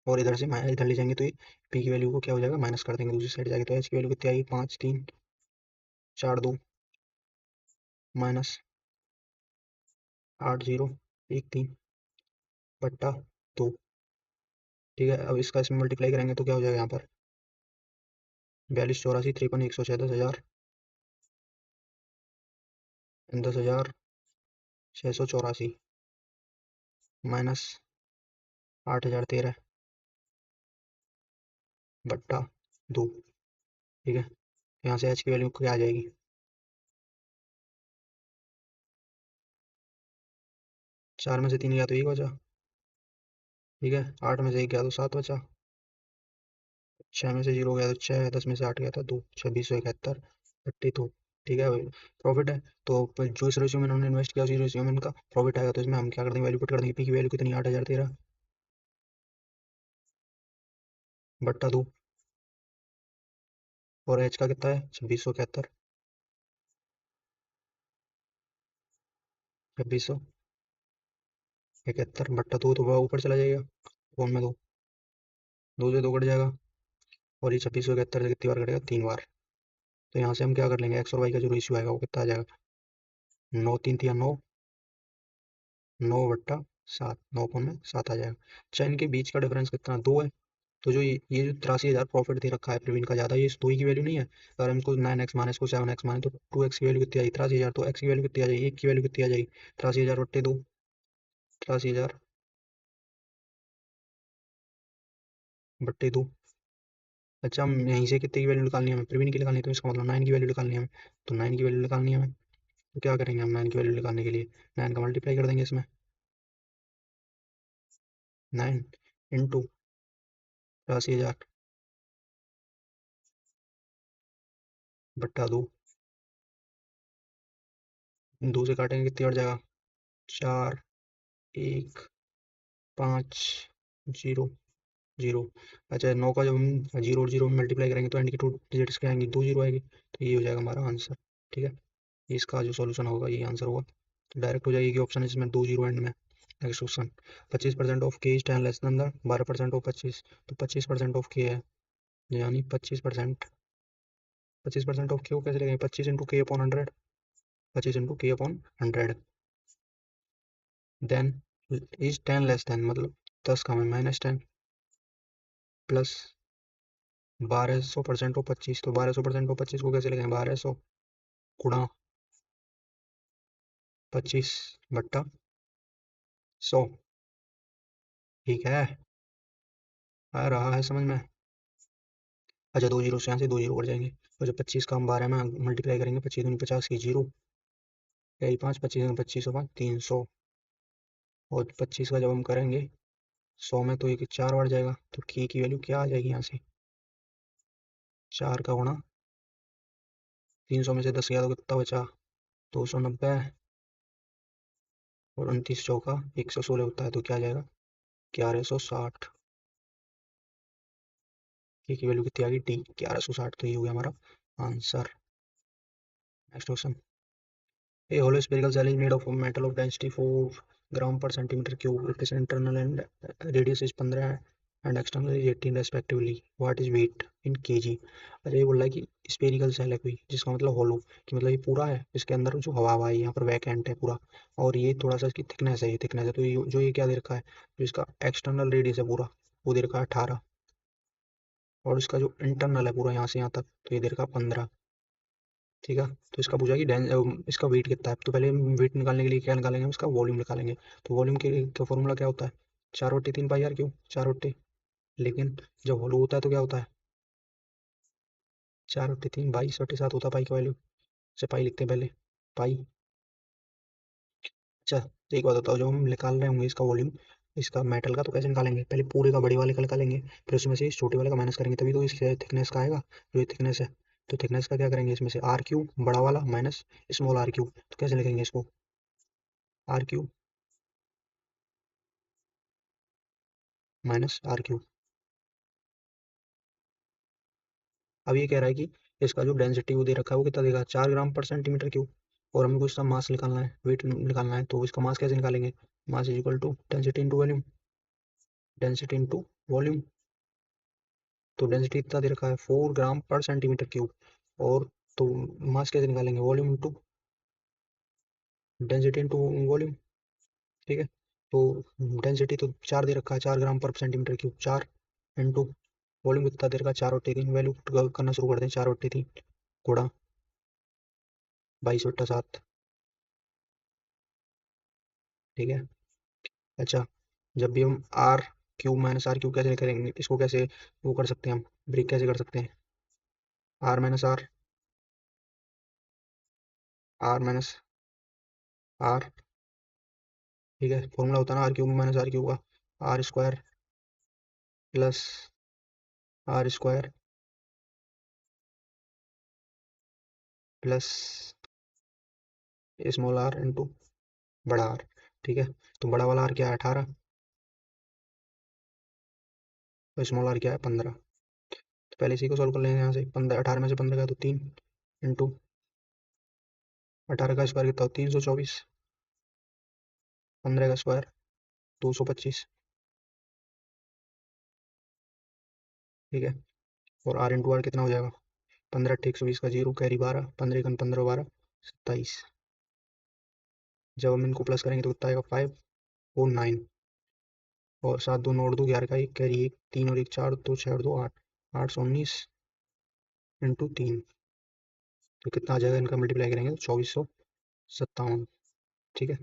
और इधर से इधर ले जाएंगे तो ये पी की वैल्यू को क्या हो जाएगा, माइनस कर देंगे दूसरी साइड जाएगी, तो एच की वैल्यू कितनी आएगी? 5 3 4 2 माइनस 8 0 1 3 बट्टा 2। ठीक है, अब इसका इसमें मल्टीप्लाई करेंगे तो क्या हो जाएगा यहाँ पर? 42 84 53 106 10,000, 10,684 माइनस 8,013 बट्टा 2। ठीक है, यहाँ से एच की वैल्यू क्या आ जाएगी? 4 में से 3 गया तो 1 बचा। ठीक है, 8 में से 1 गया तो 7 बचा, 6 में से 0 गया तो 6, 10 में से 8 गया था 2, 2671 32। ठीक है, प्रॉफिट है तो जो इस रेशियो में उन्होंने इन्वेस्ट किया उसी रेशियो में इनका प्रॉफिट आएगा, तो इसमें हम क्या कर देंगे, वैल्यू पुट कर देंगे। पी की वैल्यू कितनी? 8,013 बट्टा 2, और एच का कितना है? 2671, 2671 बट्टा 2, तो वह ऊपर चला जाएगा, फोन में 2, 2 से 2 कट जाएगा, और ये 2671 से कितनी बार कटेगा? 3 बार। तो यहाँ से हम क्या कर लेंगे, एक्स और वाई का जो रेशियो आएगा वो कितना आ जाएगा? 9 3 या 9, 9/7, 9 में 7 आ जाएगा। अच्छा इनके बीच का डिफरेंस कितना? 2 है। तो जो ये जो 83,000 प्रॉफिट दे रखा है प्रवीण का ज़्यादा, ये इस 2 की वैल्यू नहीं है। अगर हम इसको 9x माने, इसको 7x माने, तो 2x की वैल्यू कितनी आई? 83,000। तो x की वैल्यू कितनी आ जाएगी? 1 की वैल्यू कितनी आ जाएगी? 83,000 बट्टे 2, 83,000 बट्टे 2। अच्छा हम यहीं से कितने की वैल्यू निकालनी है हमें? प्रवीण की निकालनी है, तो इसका मतलब 9 की वैल्यू निकालनी है हमें। तो 9 की वैल्यू निकालनी है हमें, तो क्या करेंगे हम 9 की वैल्यू निकालने के लिए? 9 का मल्टीप्लाई कर देंगे इसमें, 9 इंटू 83,000 बट्टा 2, 2 से काटेंगे कितनी बढ़ जाएगा? 4 1 5 0 0। अच्छा 9 का जब हम 0 और 0 में मल्टीप्लाई करेंगे तो एंड की 2 डिजिट्स क्या आएंगी? 2 0 आएगी, तो ये हो जाएगा हमारा आंसर। ठीक है, इसका जो सॉल्यूशन होगा ये आंसर होगा। तो डायरेक्ट हो जाएगी ऑप्शन इसमें 2 जीरो एंड में। नेक्स्ट क्वेश्चन, 25% ऑफ के is 10 less then the 12% of 25, तो 25% ऑफ के है, यानी 25% ऑफ के को कैसे लिखेंगे, 25 into K upon 100, 25 into K upon 100, then is 10 less than मतलब 10 का में -10 प्लस 1200% ऑफ 25, तो 1200% ऑफ 25 को कैसे लिखेंगे, 1200 गुणा 25/100। ठीक है, आ रहा है समझ में। अच्छा, 2 जीरो से यहाँ से 2 जीरो कट जाएंगे, और जब 25 का हम 12 में मल्टीप्लाई करेंगे, 25 दूनी 50 की जीरो, यही 5, 25 5 300, और 25 का जब हम करेंगे 100 में तो ये 4 बढ़ जाएगा, तो की वैल्यू क्या आ जाएगी यहाँ से, 4 का गुणा 300 में से 10 गया तो कितना बचा, 290, और 29 चौका 116 होता है, तो क्या आ जाएगा, 1160। की वैल्यू कितनी आ गई, टी 1160, तो ये हो गया हमारा answer. Next question, a hollow spherical cell is made of metal of density 4 gram per centimeter cube. Its internal and radius is 15 and external is 18 respectively. What is weight in kg? अच्छा, ये बोल रहा है कि spherical cell है कोई, जिसका मतलब हॉलो, कि मतलब ये पूरा है, इसके अंदर जो हवा है यहाँ पर वैकेंट है पूरा, और ये थोड़ा सा इसकी थिकनेस है, ये थिकनेस है, तो ये जो ये क्या दे रखा है, जो इसका एक्सटर्नल रेडियस है पूरा, वो दे रखा है 18, और इसका जो इंटरनल है पूरा यहाँ से यहाँ तक, तो ये दे रखा है 15। ठीक है, तो इसका पूछा कि इसका वेट कितना है, तो पहले हम वेट निकालने के लिए क्या निकालेंगे, हम इसका वॉल्यूम निकालेंगे। तो वॉल्यूम के लिए का फॉर्मूला क्या होता है, 4/3 पाई आर क्यूब, 4/, लेकिन जब होलो होता है तो क्या होता है, 4/3 22/7 होता है पाई का वैल्यू, से पाई लिखते हैं पहले, पाई। अच्छा, तो एक बात बताओ, जब हम निकाल रहे होंगे इसका वॉल्यूम, इसका मेटल का, तो कैसे निकालेंगे, पहले पूरे का बड़े वाले का निकालेंगे, फिर उसमें से इस छोटे वाले का माइनस करेंगे, तभी तो इसके थिकनेस का आएगा, जो ये थिकनेस है। तो थिकनेस का क्या करेंगे, इसमें से आर क्यूब बड़ा वाला माइनस स्मॉल आर क्यूब, तो कैसे लिखेंगे इसको, R cube minus R cube. अब ये कह रहा है कि इसका जो डेंसिटी वो दे रखा है वो कितना देगा, 4 ग्राम पर सेंटीमीटर क्यूब, और हमको इसका मास निकालना है, वेट निकालना है, तो इसका मास कैसे निकालेंगे, mass is equal to density into volume, density into volume. तो डेंसिटी इतना दे रखा है 4 ग्राम पर सेंटीमीटर क्यूब, और तो मास कैसे निकालेंगे, volume into density into volume. ठीक है, तो डेंसिटी तो 4 दे रखा है, 4 ग्राम पर सेंटीमीटर क्यूब, 4 इंटू वॉल्यूम कितना दे रखा है, 4/3, वैल्यू करना शुरू कर दें, 4/3 गुणा 22/7। ठीक है, अच्छा, जब भी हम R cube minus R cube कैसे करेंगे, इसको कैसे वो कर सकते हैं, हम ब्रेक कैसे कर सकते हैं, R minus R, R minus R. ठीक है, फॉर्मूला होता है ना R cube minus R cube का, R square plus R square plus small R into बड़ा आर। ठीक है, तो बड़ा वाला आर क्या है, 18, तो स्मॉल आर क्या है, 15। तो पहले इसी को सॉल्व कर लेंगे, यहाँ से 15, 18 में से 15 गया तो 3 इंटू 18 का स्क्वायर कितना हो, 324, 15 का स्क्वायर 225। ठीक है, और आर इंटू आर कितना हो जाएगा, 15 × 120 का जीरो, कैरी 12, 15 × 15 12 27। जब हम इनको प्लस करेंगे तो कितना आएगा, 5 और 9, और 7 2 9 2 11 का 1, कैरी 1, 3 और 1 4, 2 6 और 2 8, 819 इंटू 3, तो कितना आ जाएगा, इनका मल्टीप्लाई करेंगे तो 2457। ठीक है,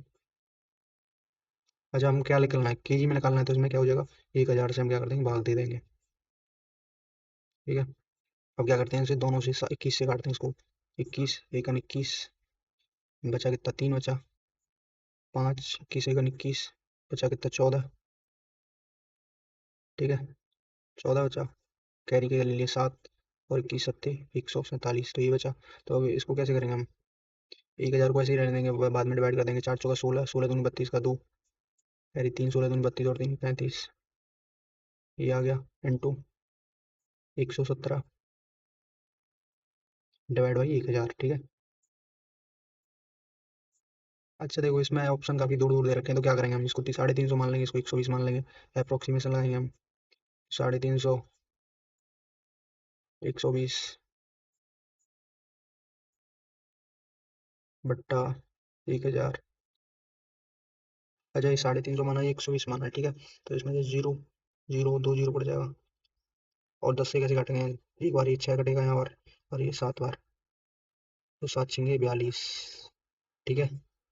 अच्छा, हम क्या निकलना है, केजी में निकालना है, तो इसमें क्या हो जाएगा, 1000 से हम क्या कर देंगे, भाग दे देंगे। ठीक है, अब क्या करते हैं, इसे दोनों से 21 से काटते हैं इसको, 21 एकन 21, बचा कितना, 3 बचा, 5 21 एकन 21, बचा कितना, 14। ठीक है, 14 बचा, कैरी के ले लिए 7, और 21 सत्ते 147, तो ये बचा। तो अब इसको कैसे करेंगे हम, 1000 को ऐसे ही रहने देंगे, बाद में डिवाइड कर देंगे, 4 चौका 16, 16 दूनी 32 का 2, कैरी 3, 16 दूनी 32 और 3 35, ये आ गया इंटू 117 डिवाइड बाई 1000। ठीक है, अच्छा देखो, इसमें ऑप्शन काफी दूर दूर दे रखे हैं, तो क्या करेंगे हम, इसको 350 मान लेंगे, इसको 120 मान लेंगे, अप्रोक्सीमेशन लगाएंगे हम। 350, 120 बट्टा 1000। अच्छा, ये 350 माना, ये 120 माना है, ठीक है। तो इसमें से जीरो जीरो, दो जीरो पड़ जाएगा। और 10 से कैसे काटेंगे, एक बार ये 6 कटेगा यहाँ और ये 7 बार, तो 7 छिंगे 42, ठीक है।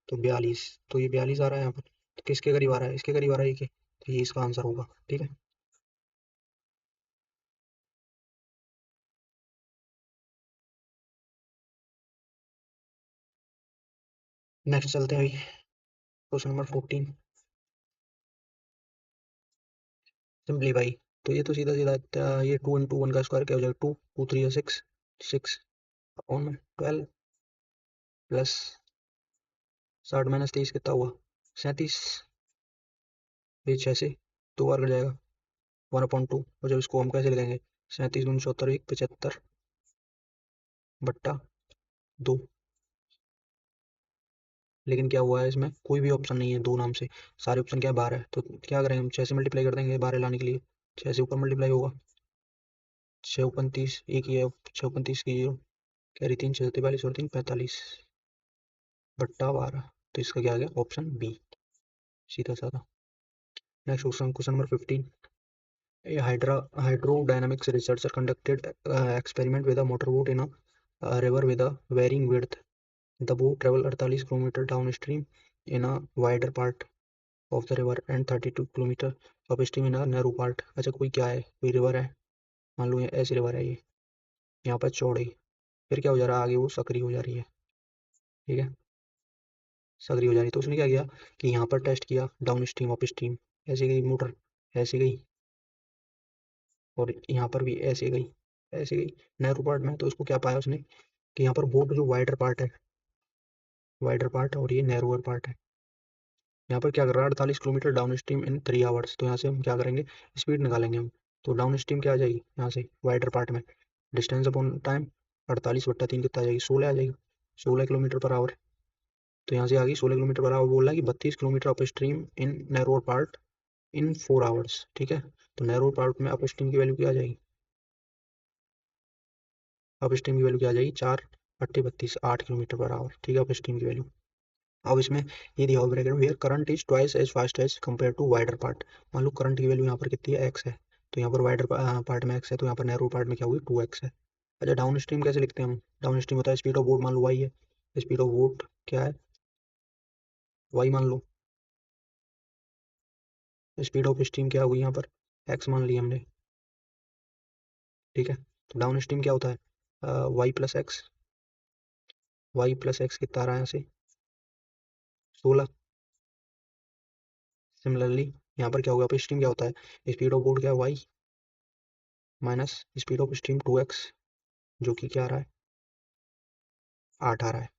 तो 42, तो ये 42 आ रहा है यहाँ पर, तो किसके करीब आ रहा है, इसके करीब आ रहा है ये के, तो ये इसका आंसर होगा, ठीक है। नेक्स्ट चलते हैं अभी, क्वेश्चन नंबर 14, सिंप्लीफाई। तो ये तो सीधा सीधा ये 2 इंटू 1 का स्क्वायर क्या हो जाएगा, 2 2 3 6, 6 अपॉन 12 प्लस 60 माइनस 23 कितना हुआ, 37। ये 6 से 2 बार कट जाएगा, 1/2। और जब इसको हम कैसे लिखेंगे, 37 दूनी 74, 75 बट्टा 2। लेकिन क्या हुआ है, इसमें कोई भी ऑप्शन नहीं है दो नाम से, सारे ऑप्शन क्या है, 12 है। तो क्या करेंगे हम, 6 से मल्टीप्लाई कर देंगे 12 लाने के लिए, 6 से ऊपर मल्टीप्लाई होगा, 6 ऊपर 30, एक ही है, 6 ऊपर 30 की जीरो, कैरी 3, 6 43 और 3 45 बट्टा 12। तो इसका क्या आ गया, ऑप्शन बी, सीधा साधा। Next question, question number 15, a hydrodynamics researcher conducted experiment with a motorboat in a river with a varying width. The boat traveled 48 kilometre downstream in a wider part of the river and 32 kilometre upstream in a narrow part. अच्छा, कोई क्या है, कोई river है, मान लो ये ऐसी river है, ये यहाँ पर चौड़ी, फिर क्या हो जा रहा है, आगे वो सकरी हो जा रही है, ठीक है, सकरी हो जा रही है। तो उसने क्या किया कि यहाँ पर टेस्ट किया डाउन स्ट्रीम अप स्ट्रीम, ऐसे गई मोटर, ऐसे गई, और यहाँ पर भी ऐसे गई, ऐसे गई नैरो पार्ट में। तो उसको क्या पाया उसने कि यहाँ पर बोट जो वाइडर पार्ट है, वाइडर पार्ट, और ये नैरोअर पार्ट है। यहाँ पर क्या कर रहा है, 48 kilometre down stream in 3 hours. तो यहाँ से हम क्या करेंगे, स्पीड निकालेंगे हम। तो डाउन स्ट्रीम क्या आ जाएगी यहाँ से, वाइडर पार्ट में डिस्टेंस अपॉन टाइम, 48/3 कितना आ जाएगी, 16 आ जाएगी, 16 किलोमीटर पर आवर। तो यहाँ से आ गई 16 किलोमीटर पर आवर। बोल रहा है कि 32 kilometre upstream in narrower part in 4 hours, ठीक है। तो नैरोअर पार्ट में अप स्ट्रीम की वैल्यू क्या आ जाएगी, अप स्ट्रीम की वैल्यू क्या आ जाएगी, 4 × 32 8 किलोमीटर पर आवर, ठीक है, अप स्ट्रीम की वैल्यू। अब इसमें ये दिया हुआ ब्रैकेट में, here current is twice as fast as compare to wider part. मान लो करंट की वैल्यू यहाँ पर कितनी है, एक्स है, तो यहाँ पर वाइडर पार्ट में एक्स है, तो यहाँ पर नैरो पार्ट में क्या हुई, 2x है। अच्छा, डाउन स्ट्रीम कैसे लिखते हैं हम, डाउन स्ट्रीम होता है स्पीड ऑफ बोट, मान लो वाई है, स्पीड ऑफ बोट क्या है, वाई मान लो, स्पीड ऑफ स्ट्रीम क्या होगी यहाँ पर, एक्स मान लिया हमने, ठीक है। तो डाउन स्ट्रीम क्या होता है, Y plus X, Y plus X कितना आ रहा है यहाँ से, 16। सिमिलरली यहाँ पर क्या होगा, अप स्ट्रीम क्या होता है, स्पीड ऑफ बोट क्या है, Y minus speed of stream 2x, जो कि क्या आ रहा है, 8 आ रहा है,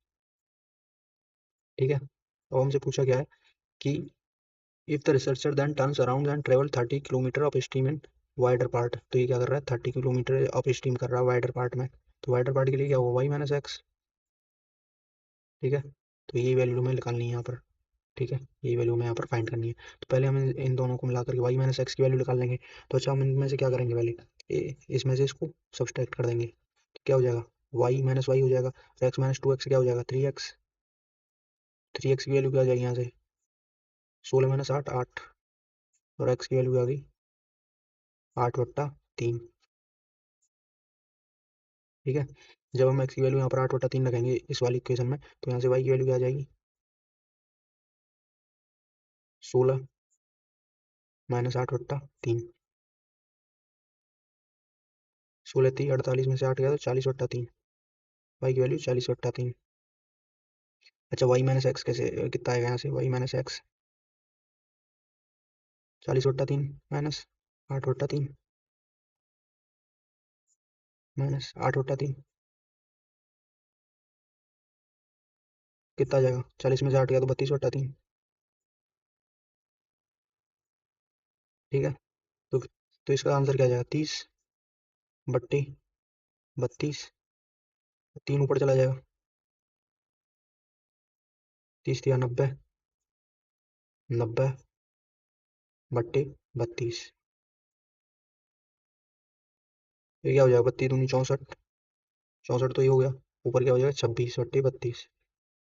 ठीक है। अब हमसे पूछा गया है कि if the researcher then turns around and travel 30 kilometer upstream in wider part. तो ये क्या कर रहा है, 30 किलोमीटर अप स्ट्रीम कर रहा है वाइडर पार्ट में। तो वाइडर पार्ट के लिए क्या होगा, वाई माइनस एक्स, ठीक है। तो ये वैल्यू हमें निकालनी है यहाँ पर, ठीक है, ये वैल्यू हमें यहाँ पर फाइंड करनी है। तो पहले हम इन दोनों को मिला करके वाई माइनस एक्स की वैल्यू निकाल लेंगे। तो अच्छा, हम इनमें से क्या करेंगे, पहले इसमें से इसको सब्सट्रैक्ट कर देंगे, तो क्या हो जाएगा, वाई माइनस वाई हो जाएगा, एक्स माइनस 2x क्या हो जाएगा, 3x, 3x की वैल्यू क्या आ जाएगी यहाँ से, 16 - 8 8, और एक्स की वैल्यू आ गई 8/3, ठीक है। जब हम एक्स की वैल्यू यहाँ पर 8/3 लगाएंगे इस वाली इक्वेशन में, तो यहाँ से वाई की वैल्यू क्या आ जाएगी, 16 - 8/3, 16×3 = 48 में से 8 गया तो 40/3, वाई की वैल्यू 40/3। अच्छा, वाई माइनस एक्स कैसे कितना आएगा यहाँ से, Y minus X 40/3 minus 8/3 minus 8/3 कितना आ जाएगा, 40 में से 8 गया तो 32/3, ठीक है। तो इसका आंसर क्या आ जाएगा, 30/32, 3 ऊपर चला जाएगा, 30 या 90, 90 बट्टे 32। ये क्या हो जाएगा, 32 दूनी 64, 64 तो ये हो गया। ऊपर क्या हो जाएगा, 26 बट्टे 32,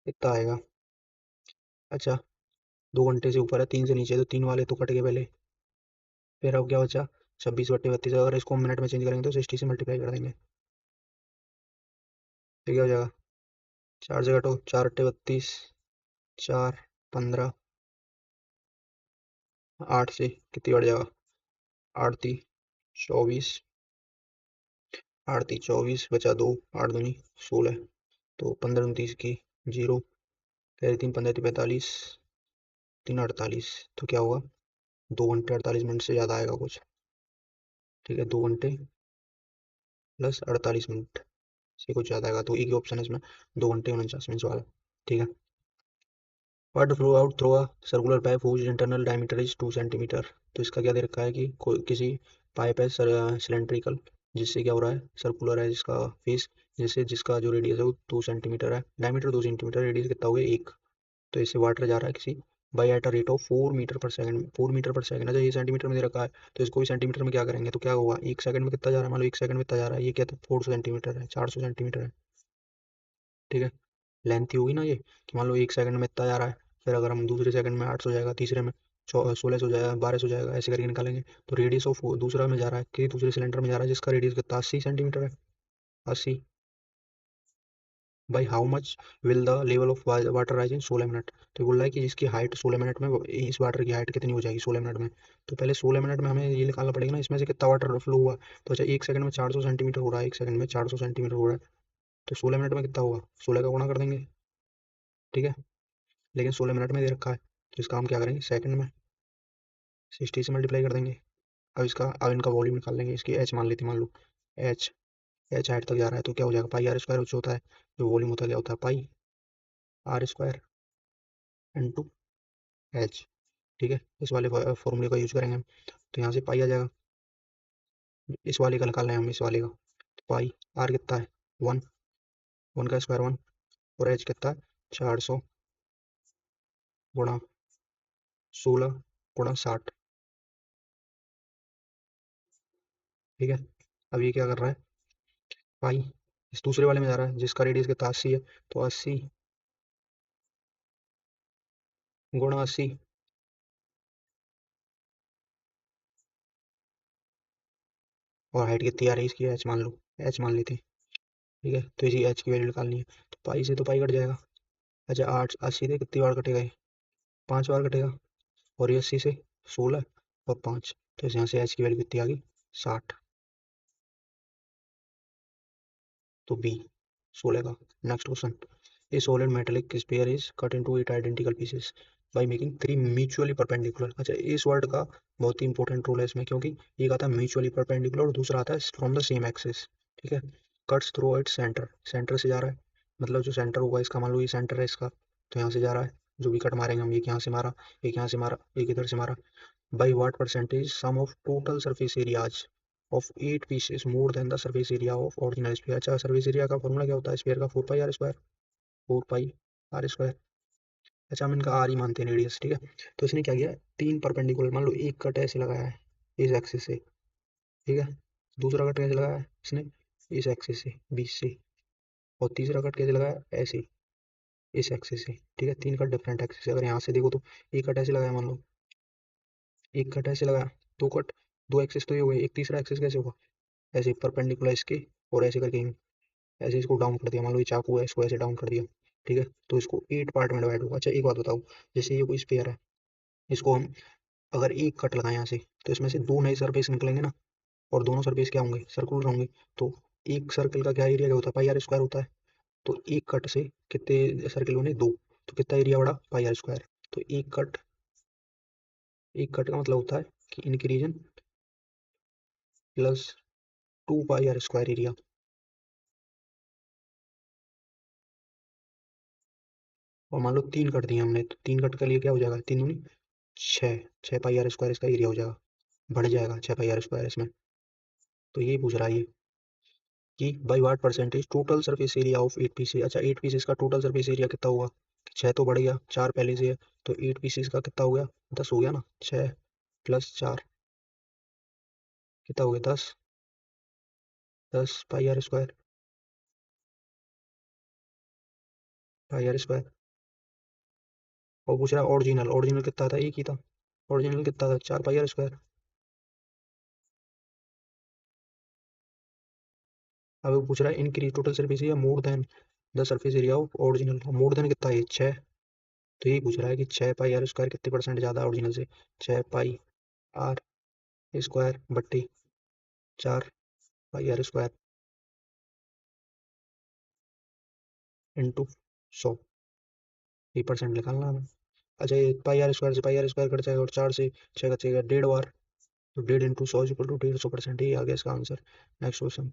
इतना आएगा। अच्छा, 2 घंटे से ऊपर है, 3 से नीचे, तो 3 वाले तो कट गए पहले। फिर अब क्या बचा, 26 बट्टे 32। अगर इसको हम मिनट में चेंज करेंगे तो 60 से मल्टीप्लाई कर देंगे। फिर क्या हो जाएगा, 4 से घटो, 4 बट्टे 32, 4 15, 8 से कितनी बढ़ जाएगा, 8 × 3 = 24, 8 × 3 = 24, बचा 2, 8 दूनी 16, तो 15 × 29 की 0, 3 3 15 45, 3 48, तो क्या होगा, 2 घंटे 48 मिनट से ज़्यादा आएगा कुछ। ठीक है, 2 घंटे प्लस 48 मिनट से कुछ ज़्यादा आएगा, तो एक ही ऑप्शन है इसमें, 2 घंटे 49 मिनट वाला। ठीक है। Water flow out through a circular pipe whose internal diameter is 2 centimeter. तो इसका क्या दे रखा है कि किसी पाइप है सिलेंड्रिकल, जिससे क्या हो रहा है, सर्कुलर है जिसका फेस, जिससे जिसका जो रेडियस है वो 2 सेंटीमीटर है, डायमीटर 2 सेंटीमीटर, रेडियस कितना हो गया 1। तो इससे वाटर जा रहा है किसी by at a rate of 4 meter per second, 4 meter per second है, तो ये सेंटीमीटर में दे रखा है, तो इसको भी सेंटीमीटर में क्या करेंगे, तो क्या होगा, 1 सेकंड में कितना जा रहा है, मान लो 1 सेकंड में कितना जा रहा है, ये क्या, तो 400 सेंटीमीटर है, 400 सेंटीमीटर है। ठीक है, लेंथ ही होगी ना ये, कि मान लो 1 सेकंड में इतना जा रहा है, फिर अगर हम दूसरे सेकंड में 800 जाएगा, तीसरे में 1600 जाएगा, 1200 जाएगा, ऐसे करके निकालेंगे। तो रेडियस ऑफ दूसरा में जा रहा है कि दूसरे सिलेंडर में जा रहा है जिसका रेडियस कितना 80 सेंटीमीटर है, 80 by how much will the level of water rise in 16 minute. तो बोल रहा है कि जिसकी हाइट 16 मिनट में, इस वाटर की हाइट कितनी हो जाएगी 16 मिनट में। तो पहले 16 मिनट में हमें ये निकालना पड़ेगा ना, इसमें से कितना वाटर फ्लो हुआ। तो अच्छा, 1 सेकंड में 400 सेंटीमीटर हो रहा है, 1 सेकंड में 400 सेंटीमीटर हो रहा है, तो 16 मिनट में कितना होगा, 16 का गुणा कर देंगे। ठीक है, लेकिन 16 मिनट में दे रखा है, तो इसका हम क्या करेंगे, सेकंड में 60 से मल्टीप्लाई कर देंगे। अब इनका वॉल्यूम निकाल लेंगे, इसकी एच मान लेते, मान लो एच, एच हाइट तक जा रहा है, तो क्या हो जाएगा, पाई आर स्क्वायर होता है, जो वॉल्यूम होता है क्या होता है, पाई आर स्क्वायर इंटू एच। ठीक है, इस वाले फॉर्मूले का यूज करेंगे हम, तो यहाँ से पाई आ जाएगा, इस वाले का निकालना है हम, इस वाले का, तो पाई आर कितना है, 1, 1 का स्क्वायर 1, और एच कितना है, 400 × 16 × 60। ठीक है, अब ये क्या कर रहा है, पाई इस दूसरे वाले में जा रहा है जिसका रेडियस कितना 80 है, तो 80 × 80, और हाइट कितनी आ रही है इसकी, एच मान लो, एच मान लेते हैं। ठीक है, तो इसी एच की वैल्यू निकालनी है, तो पाई से तो पाई कट जाएगा। अच्छा, 80 से कितनी बार कटेगा ये, 5 बार कटेगा, और ये 80 से 16 और 5, तो यहाँ से एच की वैल्यू कितनी आ गई, 60। तो बी 16 का। Next question, A solid metallic sphere is cut into 8 identical pieces by making 3 mutually perpendicular. अच्छा, इस वर्ड का बहुत ही इंपॉर्टेंट रोल है इसमें, क्योंकि एक आता है म्यूचुअली परपेंडिकुलर और दूसरा आता है फ्रॉम द सेम एक्सिस। ठीक है, cuts through its centre, centre से जा रहा है, मतलब जो सेंटर होगा इसका, मान लो ये सेंटर है इसका, तो यहाँ से जा रहा है, जो भी कट मारेंगे हम, एक यहाँ से मारा, एक यहाँ से मारा, एक इधर से मारा, by what percentage sum of total surface areas of 8 pieces more than the surface area of original sphere। अच्छा, सर्फेस एरिया का फॉर्मूला क्या होता है स्फीयर का, 4 pi R square, 4 pi R square. अच्छा, हम इनका आर ही मानते हैं रेडियस। ठीक है, तो इसने क्या किया, 3 परपेंडिकुलर, मान लो एक कट ऐसे लगाया है इस एक्सिस से, ठीक है, दूसरा कट कैसे लगाया है इसने, इस एक्सिस से, बीच से, और तीसरा कट कैसे लगाया, ऐसे, इस एक्सिस से। ठीक है, 3 कट डिफरेंट एक्सिस से, अगर यहाँ से देखो तो एक कट ऐसे लगाया, मान लो एक कट ऐसे लगाया, 2 कट, 2 एक्सिस तो ये हो गए, एक तीसरा एक्सिस कैसे होगा, ऐसे परपेंडिकुलर इसके, और ऐसे करके ऐसे इसको डाउन कर दिया, मान लो ये चाकू है, इसको ऐसे डाउन कर दिया। ठीक है, तो इसको 8 पार्ट में डिवाइड होगा। अच्छा, एक बात बताओ, जैसे ये कोई स्फीयर है, इसको हम अगर एक कट लगाए यहाँ से, तो इसमें से 2 नए सरफेस निकलेंगे ना, और दोनों सरफेस क्या होंगे, सर्कुलर होंगे। तो एक सर्कल का क्या एरिया क्या होता है, पाई आर स्क्वायर होता है। तो एक कट से कितने सर्कल बने, 2, तो कितना एरिया बढ़ा, पाई आर स्क्वायर। तो एक कट का मतलब होता है कि इनकी region plus 2 pi R square area. और मान लो 3 कट दिए हमने, तो 3 कट के लिए क्या हो जाएगा, 3 दूनी 6, 6 पाई आर स्क्वायर इसका एरिया हो जाएगा, बढ़ जाएगा 6 पाई आर स्क्वायर इसमें। तो यही पूछ रहा है ये, कि by what percentage total surface area of 8 pieces. अच्छा, 8 पीसेस का टोटल सरफेस एरिया कितना होगा, 6 तो बढ़ गया, 4 पहले से है, तो 8 पीसीस का कितना हो गया, 10 हो गया ना। 6 प्लस 4 कितना हो गया, 10। 10 pi R square, pi R square. और पूछ रहा है ओरिजिनल, ओरिजिनल कितना था, एक ही था। ओरिजिनल कितना था, 4 पाई आर स्क्वायर। अब वो पूछ रहा है increase total surface area more than the surface area of original. More than कितना है, 6। तो यही पूछ रहा है कि 6 पाई आर स्क्वायर कितने परसेंट ज़्यादा है ओरिजिनल से। 6 पाई आर स्क्वायर बट्टी 4 पाई आर स्क्वायर इंटू 100, ये परसेंट निकालना है हमें। अच्छा, ये पाई आर स्क्वायर से कट जाएगा और 4 से 6 बचेगा 1.5 बार, तो 1.5 इंटू 100 इक्वल टू 150%, ये आ गया इसका answer. Next question.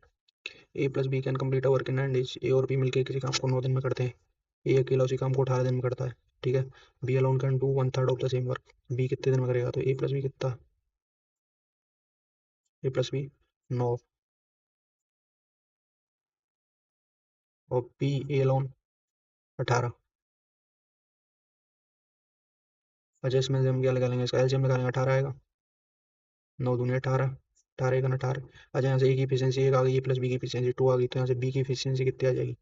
A plus B can complete a work in 9 days. A और बी मिलकर किसी काम को 9 दिन में करते हैं। ए अकेला उसी काम को 18 दिन में करता है, ठीक है। B alone can do 1/3 of the same work. B कितने दिन में करेगा, तो ए प्लस बी कितना, ए प्लस बी 9, और बी ए अलोन 18। अच्छा, इसमें से हम क्या निकालेंगे, इसका एलसीएम निकालेंगे, 18 आएगा। 9 दूनी 18, 18 एक 18। अच्छा, यहाँ से ए की एफिशिएंसी 1 आ गई, ए प्लस बी की एफिशिएंसी 2 आ गई, तो यहाँ से बी की एफिशिएंसी कितनी आ जाएगी,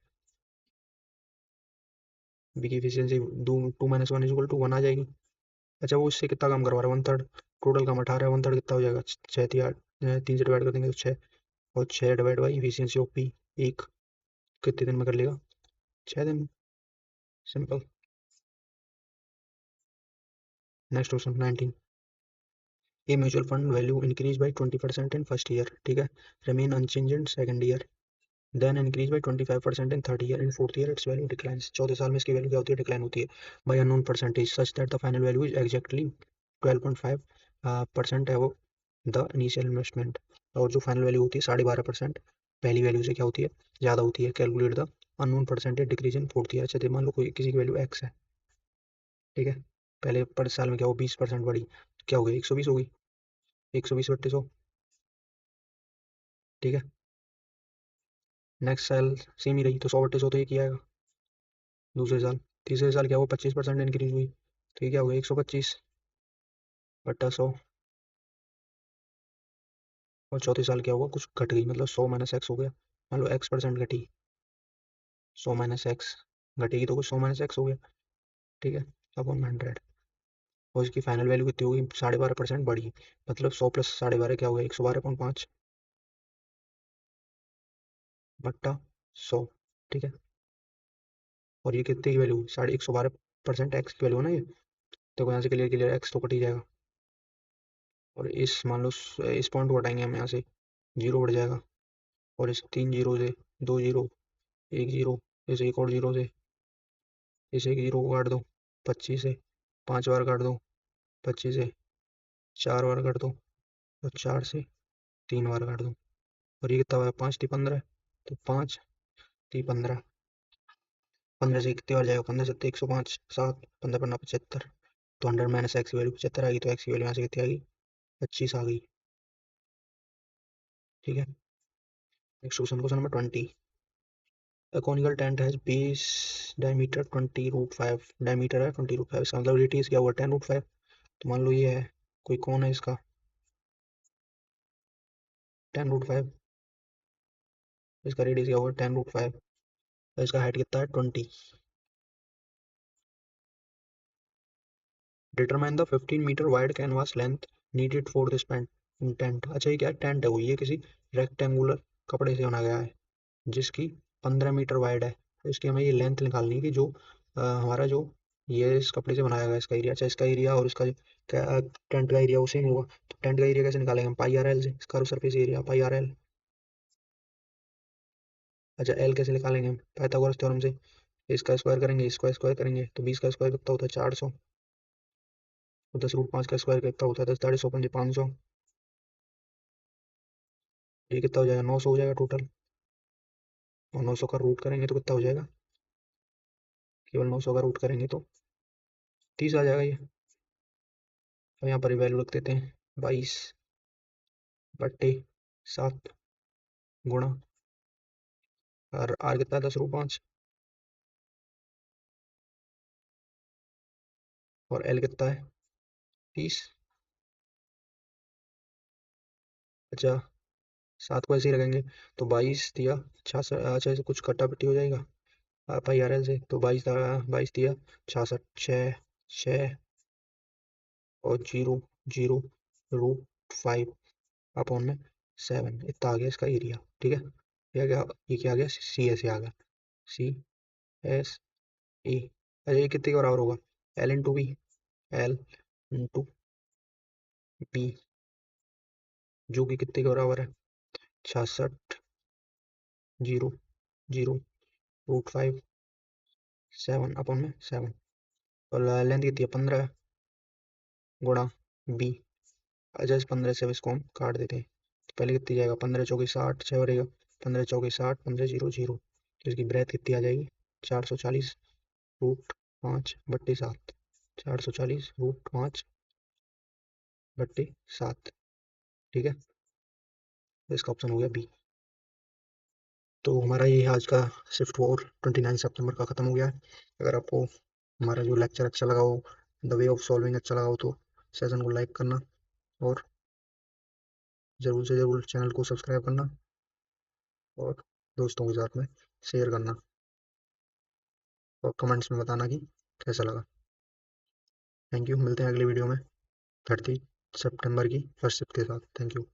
बी की एफिशिएंसी 2 - 1 = 1 आ जाएगी। अच्छा, वो इससे कितना काम करवा रहा है, 1/3। टोटल काम 18 है, 1/3 कितना हो जाएगा, 6 3 8, 3 से डिवाइड कर देंगे तो 6, और 6 divide by efficiency of P 1, कितने दिन में कर लेगा, 6 दिन। Simple. Next question 19। A mutual fund value increase by 20% in first year, ठीक है, remain unchanged in second year, then increase by 25% in third year, in fourth year its value declines. चौथे साल में इसकी वैल्यू क्या होती है, डिक्लाइन होती है by unknown percentage such that the final value is exactly 12.5% above the initial investment. और जो फाइनल वैल्यू होती है 12.5% पहली वैल्यू से क्या होती है, ज़्यादा होती है। Calculate the unknown percentage decrease in fourth year. अच्छा, मान लो कोई किसी की वैल्यू एक्स है, ठीक है, पहले पर साल में क्या हो 20% बढ़ी, तो क्या हो गई, 120 हो गई, 120/100, ठीक है। नेक्स्ट साल सेम ही रही, तो 100/100 तो ये किया आएगा। दूसरे साल, तीसरे साल क्या हुआ, 25% इंक्रीज हुई, तो ये क्या हो गया, 125/100। और चौथे साल क्या हुआ, कुछ घट गई, मतलब 100 - x हो गया। मान लो x% घटी, 100 - x घटेगी तो कुछ 100 - x हो गया, ठीक है, अपॉन 100। और इसकी फाइनल वैल्यू कितनी होगी, 12.5% बढ़ी, मतलब 100 प्लस 12.5 क्या हो गया, 112/5 बट्टा 100, ठीक है। और ये कितने की वैल्यू, 112% एक्स की वैल्यू है ना ये, तो यहाँ से क्लियर क्लियर एक्स तो कट ही जाएगा। और इस मान लो इस पॉइंट को हटाएंगे हम यहाँ से, जीरो बढ़ जाएगा। और इस 3 जीरो से 2 जीरो, 1 जीरो, इस एक और जीरो से इस एक जीरो को काट दो 25 से, 5 बार काट दो 25 से, 4 बार काट दो, और 4 से 3 बार काट दो। और ये कितना हुआ, 5 × 3 = 15, तो 5 × 3 = 15। 15 से कितनी बार जाएगा, 15 × 7 = 105, 7, 15 × 5 = 75, तो 100 - एक्स की वैल्यू 75 आ गई, तो एक्स की वैल्यू यहाँ से कितनी आ गई, 25 आ गई, ठीक है। Next question, question number 20। A conical tent has base diameter 20√5, diameter है 20√5, इसका मतलब रेडियस क्या हुआ, 10√5। तो मान लो ये है, कोई कौन है इसका, 10√5, इसका रेडियस क्या हुआ 10√5, इसका हाइट कितना है 20। Determine the 15 meter wide canvas length needed for this tent. अच्छा, ये क्या टेंट है, वो ये किसी रेक्टेंगुलर कपड़े से बना गया है, जिसकी 15 मीटर वाइड है। तो इसकी हमें ये लेंथ निकालनी है कि जो हमारा जो ये इस कपड़े से बनाया गया इसका एरिया, अच्छा इसका एरिया और इसका टेंट का एरिया वो सेम होगा, तो टेंट का एरिया कैसे निकालेंगे हम, पाई/RL से, इसका सरफेस एरिया पाई/RL। अच्छा, एल कैसे निकालेंगे हम, पाइथागोरस थ्योरम से, इसका स्क्वायर करेंगे, इसका स्क्वायर करेंगे, तो 20 का स्क्वायर कितना होता है 400, और 10√5 का स्क्वायर कितना होता है 10 × 100 = 500, ये कितना हो जाएगा 900 हो जाएगा टोटल। और 900 का रूट करेंगे तो कितना हो जाएगा, केवल 900 का रूट करेंगे तो 30 आ जाएगा ये। अब यहाँ पर वैल्यू रख देते हैं, 22/7 गुणा, और आर कितना है 10√5, और एल कितना है 30। अच्छा 7 को ऐसे ही रखेंगे तो 22 दिया 66। अच्छा ऐसे कुछ कट्टा पट्टी हो जाएगा पाई आर एल से, तो 22 दिया 66 6 6 और 0 0 √5 अपॉन में 7 इतना आ गया इसका एरिया। ठीक है, ये क्या आ गया सी एस ए आ गया सी एस ई। अच्छा ये कितने के बराबर होगा L into B, L into B जो कि कितने के बराबर है 66 0 0 √5 7 अपॉन में 7। और लेंथ कितनी है 15 गुणा बी। अच्छा इस 15 से अब इसको हम काट देते हैं तो पहले कितनी जाएगा 15 चौकी 60 6 रहेगा 15 चौकी 60 15 0 0 तो इसकी ब्रेथ कितनी आ जाएगी 440 √5/7 440 √5/7। ठीक है, तो इसका ऑप्शन हो गया बी। तो हमारा ये आज का शिफ्ट 4 29 सितंबर का ख़त्म हो गया है। अगर आपको हमारा जो लेक्चर अच्छा लगा हो, द वे ऑफ सॉल्विंग अच्छा लगा हो, तो सेशन को लाइक करना और ज़रूर से ज़रूर चैनल को सब्सक्राइब करना और दोस्तों के साथ में शेयर करना और कमेंट्स में बताना कि कैसा लगा। थैंक यू, मिलते हैं अगली वीडियो में 30 सितंबर की फर्स्ट शिफ्ट के साथ। Thank you.